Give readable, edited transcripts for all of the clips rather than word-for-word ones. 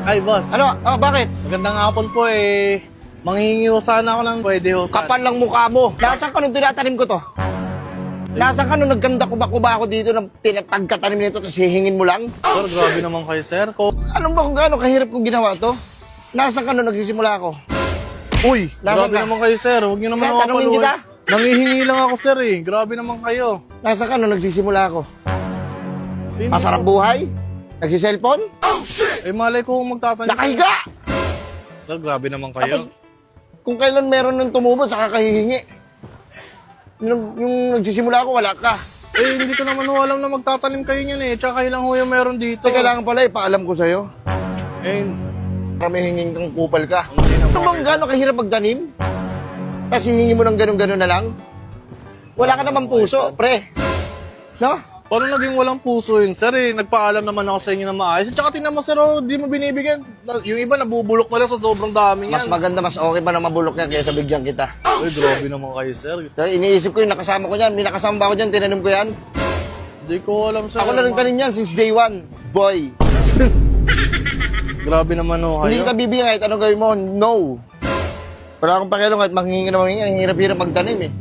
Ay, boss. Ano? Oh, bakit? Magandang hapon po eh. Manghihingi ho sana ako ng pwede ho sana. Kapal lang mukha mo. Nasaan ka nung tinatanim ko to? Nasaan ka nung nagganda kuba-kuba ako dito ng pagkatanim nito tapos hihingin mo lang? Sir, grabe naman kayo, sir. Alam ba kung gaano kahirap kong ginawa to? Nasaan ka nung nagsisimula ako? Uy, Nasaan grabe ka? naman kayo, sir. Huwag niyo naman Kaya ako tanungin paluin. kita. Nangihingi lang ako, sir eh. Grabe naman kayo. Nasaan ka nung nagsisimula ako? Hindi Masarap buhay? Nagsiselfon? Eh, malay ko kung magtatanim. Nakahiga! Sir, grabe naman kayo. Tapos, kung kailan meron ng tumubo, saka kahihingi. Yung nagsisimula ako, wala ka. Eh, hindi ko naman ho alam na magtatanim kayo niyan eh. Tsaka kayo lang ho yung meron dito. So, kailangan pala ipaalam ko sa'yo. Eh, Para may hinging kang kupal ka. hindi naman. Ano bang gano'ng kahirap magtanim? Tapos hihingi mo ng gano'n-gano'n na lang? Wala ka naman puso, pre. No? Paano naging walang puso yun, sir eh? Nagpaalam naman ako sa inyo na maayos. Tsaka tingnan mo, sir, oh, di mo binibigyan. Yung iba nabubulok na lang sa sobrang dami Mas yan. maganda, mas okay pa na mabulok yan kaysa bigyan kita. Uy, grabe naman kayo, sir. So, iniisip ko yung nakasama ko yan. May nakasama ba ako dyan? Tinanim ko yan. Hindi ko alam, sir. Ako na rin tanim yan since day one. Boy. Grabe naman ho Hindi kayo. kita bibigyan kahit anong gawin mo. No. Wala akong pakialam kahit manghingi na manghingi. Ang hirap-hirap magtanim eh.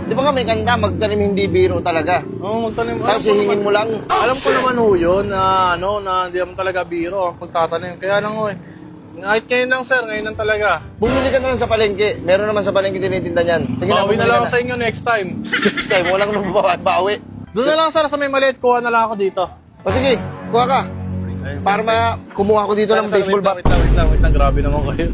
Di ba nga may kanta, magtanim hindi biro talaga. Oo, magtanim. Tapos hihingin mo lang. Alam ko naman ho yun na, na hindi naman talaga biro ang pagtatanim. Kaya lang ho eh. Kahit ngayon lang, sir. Ngayon lang talaga. Bumili ka na lang sa palengke. Meron naman sa palengke tinitinda niyan. Sige Bawi bumili na lang ka ako sa inyo next time. Next time, walang nang bawi. Doon na lang, sir, sa may maliit. Kuha na lang ako dito. O sige, kuha ka. Para kumuha ko dito ng Sir, baseball bat. wait lang. Grabe naman kayo.